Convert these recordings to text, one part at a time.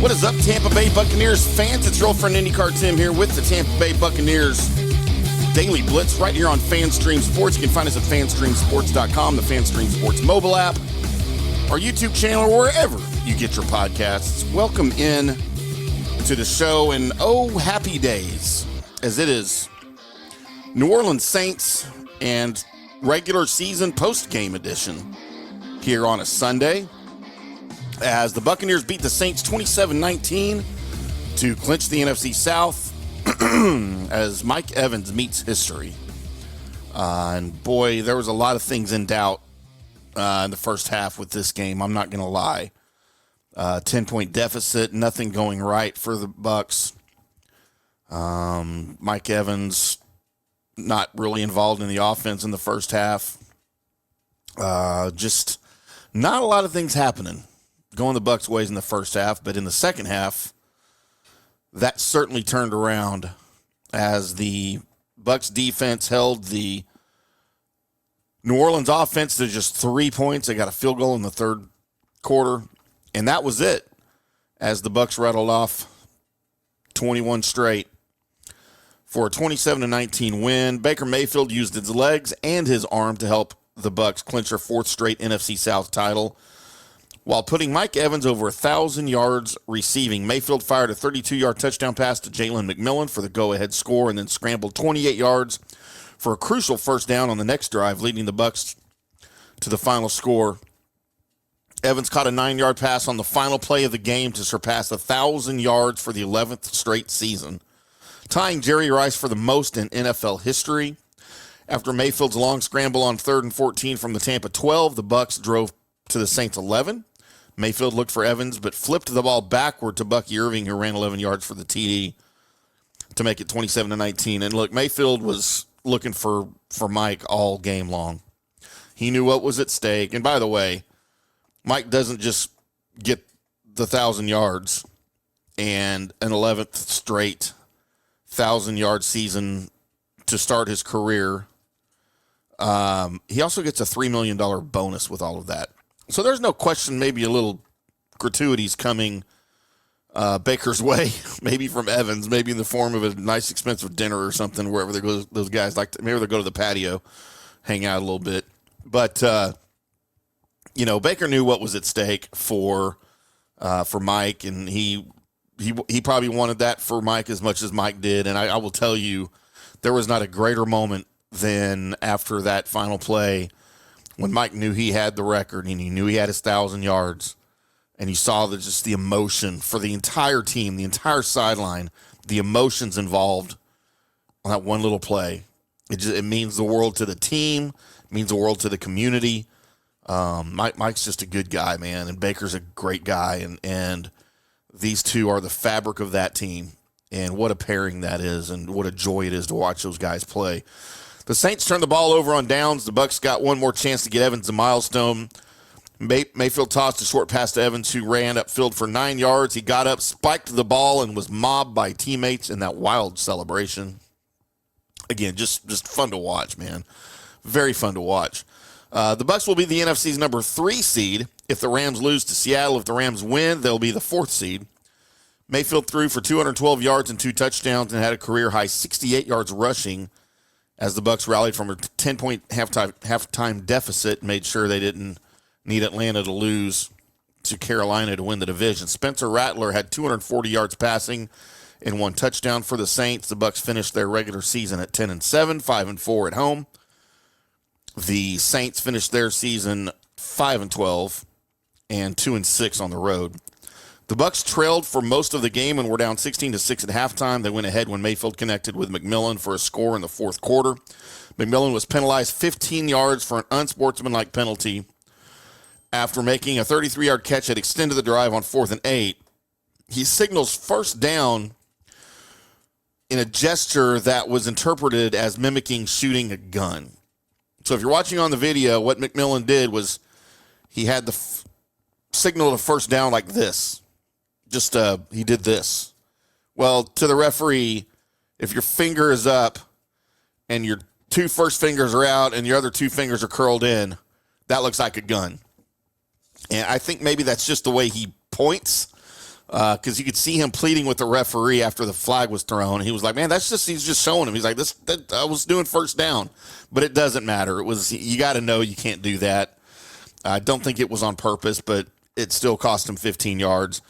What is up, Tampa Bay Buccaneers fans? It's your old friend IndyCar Tim here with the Tampa Bay Buccaneers Daily Blitz right here on FanStream Sports. You can find us at fanstreamsports.com, the FanStream Sports mobile app, our YouTube channel, or wherever you get your podcasts. Welcome in to the show, and oh, happy days, as it is New Orleans Saints and regular season post-game edition here on a Sunday, as the Buccaneers beat the Saints 27-19 to clinch the NFC South as Mike Evans meets history. And boy, there was a lot of things in doubt in the first half with this game, I'm not going to lie. 10-point deficit, nothing going right for the Bucs. Mike Evans not really involved in the offense in the first half. Just not a lot of things happening going the Bucs' ways in the first half, but in the second half, that certainly turned around as the Bucs defense held the New Orleans offense to just 3 points. They got a field goal in the third quarter, and that was it as the Bucs rattled off 21 straight for a 27-19 win. Baker Mayfield used his legs and his arm to help the Bucs clinch their fourth straight NFC South title, while putting Mike Evans over 1,000 yards receiving. Mayfield fired a 32-yard touchdown pass to Jalen McMillan for the go-ahead score and then scrambled 28 yards for a crucial first down on the next drive, leading the Bucs to the final score. Evans caught a 9-yard pass on the final play of the game to surpass 1,000 yards for the 11th straight season, tying Jerry Rice for the most in NFL history. After Mayfield's long scramble on 3rd and 14 from the Tampa 12, the Bucs drove to the Saints 11. Mayfield looked for Evans, but flipped the ball backward to Bucky Irving, who ran 11 yards for the TD to make it 27-19. And look, Mayfield was looking for Mike all game long. He knew what was at stake. And by the way, Mike doesn't just get the 1,000 yards and an 11th straight 1,000-yard season to start his career. He also gets a $3 million bonus with all of that. So there's no question maybe a little gratuities coming Baker's way, maybe from Evans, maybe in the form of a nice expensive dinner or something, wherever they go, those guys like to, maybe they'll go to the patio, hang out a little bit. But, Baker knew what was at stake for Mike, and he probably wanted that for Mike as much as Mike did. And I will tell you, there was not a greater moment than after that final play when Mike knew he had the record and he knew he had his 1,000 yards, and you saw just the emotion for the entire team, the entire sideline, the emotions involved on that one little play. It means the world to the team, it means the world to the community. Mike's just a good guy, man, and Baker's a great guy, and these two are the fabric of that team, and what a pairing that is, and what a joy it is to watch those guys play. The Saints turned the ball over on downs. The Bucs got one more chance to get Evans a milestone. Mayfield tossed a short pass to Evans, who ran upfield for 9 yards. He got up, spiked the ball, and was mobbed by teammates in that wild celebration. Again, just fun to watch, man. Very fun to watch. The Bucs will be the NFC's number 3 seed if the Rams lose to Seattle. If the Rams win, they'll be the 4th seed. Mayfield threw for 212 yards and 2 touchdowns and had a career-high 68 yards rushing as the Bucs rallied from a 10-point halftime deficit and made sure they didn't need Atlanta to lose to Carolina to win the division. Spencer Rattler had 240 yards passing and 1 touchdown for the Saints. The Bucs finished their regular season at 10-7, 5-4 at home. The Saints finished their season 5-12 and 2-6 on the road. The Bucs trailed for most of the game and were down 16-6 at halftime. They went ahead when Mayfield connected with McMillan for a score in the fourth quarter. McMillan was penalized 15 yards for an unsportsmanlike penalty after making a 33-yard catch that extended the drive on 4th and 8. He signals first down in a gesture that was interpreted as mimicking shooting a gun. So if you're watching on the video, what McMillan did was he had the signal to first down like this. He did this. Well, to the referee, if your finger is up and your 2 first fingers are out and your other 2 fingers are curled in, that looks like a gun. And I think maybe that's just the way he points. because you could see him pleading with the referee after the flag was thrown. He was like, man, he's just showing him. He's like, I was doing first down. But it doesn't matter. You got to know you can't do that. I don't think it was on purpose, but it still cost him 15 yards.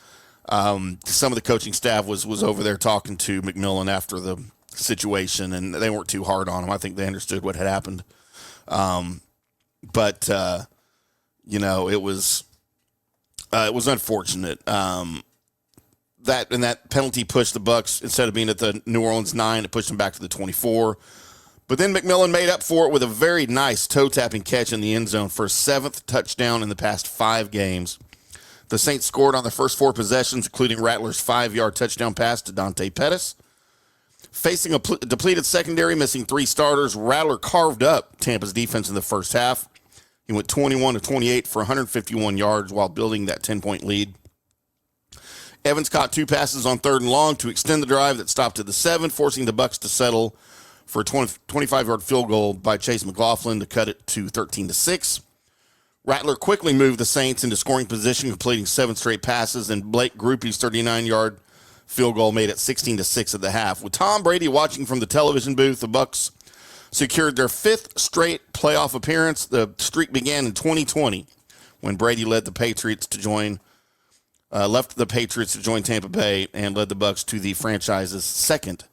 Some of the coaching staff was over there talking to McMillan after the situation, and they weren't too hard on him. I think they understood what had happened. But it was unfortunate. That penalty pushed the Bucs, instead of being at the New Orleans 9, it pushed them back to the 24. But then McMillan made up for it with a very nice toe-tapping catch in the end zone for a 7th touchdown in the past 5 games. The Saints scored on their first 4 possessions, including Rattler's 5-yard touchdown pass to Dante Pettis. Facing a depleted secondary, missing 3 starters, Rattler carved up Tampa's defense in the first half. He went 21-28 for 151 yards while building that 10-point lead. Evans caught 2 passes on 3rd and long to extend the drive that stopped at the 7, forcing the Bucs to settle for a 25-yard field goal by Chase McLaughlin to cut it to 13-6. Rattler quickly moved the Saints into scoring position, completing 7 straight passes, and Blake Grupe's 39-yard field goal made it 16-6 at the half. With Tom Brady watching from the television booth, the Bucs secured their 5th straight playoff appearance. The streak began in 2020 when Brady left the Patriots to join Tampa Bay and led the Bucs to the franchise's 2nd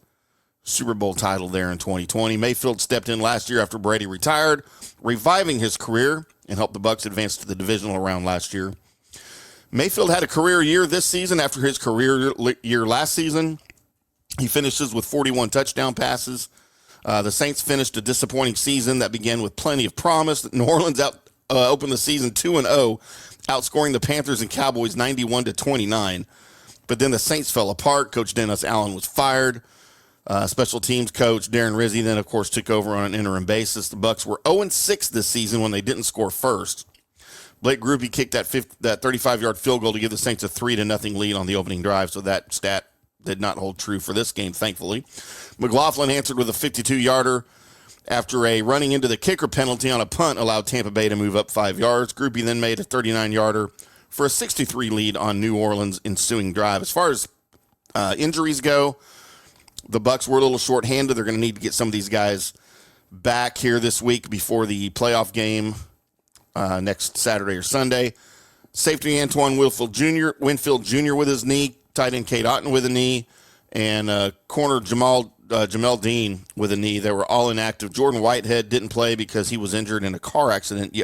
Super Bowl title there in 2020. Mayfield stepped in last year after Brady retired, reviving his career and helped the Bucs advance to the divisional round last year. Mayfield had a career year this season after his career year last season. He finishes with 41 touchdown passes. The Saints finished a disappointing season that began with plenty of promise. New Orleans opened the season 2-0, outscoring the Panthers and Cowboys 91-29. But then the Saints fell apart. Coach Dennis Allen was fired. Special teams coach Darren Rizzi then, of course, took over on an interim basis. The Bucs were 0-6 this season when they didn't score first. Blake Grupe kicked that 35-yard field goal to give the Saints a 3-0 lead on the opening drive, so that stat did not hold true for this game, thankfully. McLaughlin answered with a 52-yarder after a running into the kicker penalty on a punt allowed Tampa Bay to move up 5 yards. Grupe then made a 39-yarder for a 63 lead on New Orleans' ensuing drive. As far as injuries go, the Bucs were a little short-handed. They're going to need to get some of these guys back here this week before the playoff game next Saturday or Sunday. Safety Antoine Winfield Jr. with his knee, tight end Kate Otten with a knee, and corner Jamel Dean with a knee. They were all inactive. Jordan Whitehead didn't play because he was injured in a car accident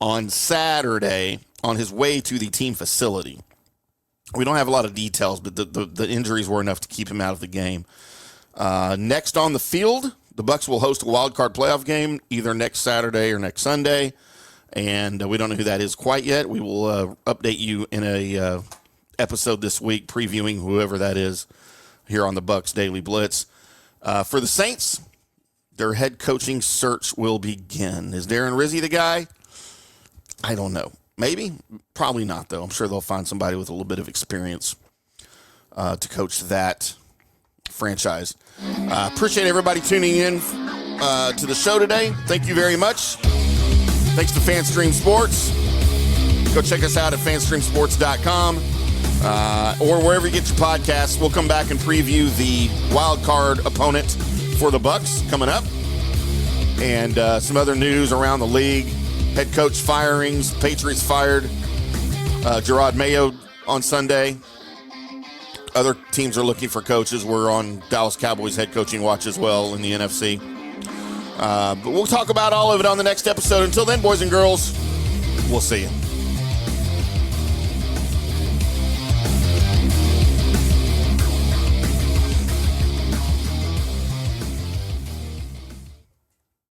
on Saturday on his way to the team facility. We don't have a lot of details, but the injuries were enough to keep him out of the game. Next on the field, the Bucs will host a wild card playoff game either next Saturday or next Sunday, and we don't know who that is quite yet. We will update you in a episode this week previewing whoever that is here on the Bucs Daily Blitz. For the Saints, their head coaching search will begin. Is Darren Rizzi the guy? I don't know. Maybe. Probably not, though. I'm sure they'll find somebody with a little bit of experience to coach that franchise. Appreciate everybody tuning in to the show today. Thank you very much. Thanks to FanStream Sports. Go check us out at fanstreamsports.com or wherever you get your podcasts. We'll come back and preview the wild card opponent for the Bucs coming up, and some other news around the league. Head coach firings. Patriots fired Gerard Mayo on Sunday. Other teams are looking for coaches. We're on Dallas Cowboys head coaching watch as well in the NFC. But we'll talk about all of it on the next episode. Until then, boys and girls, we'll see you.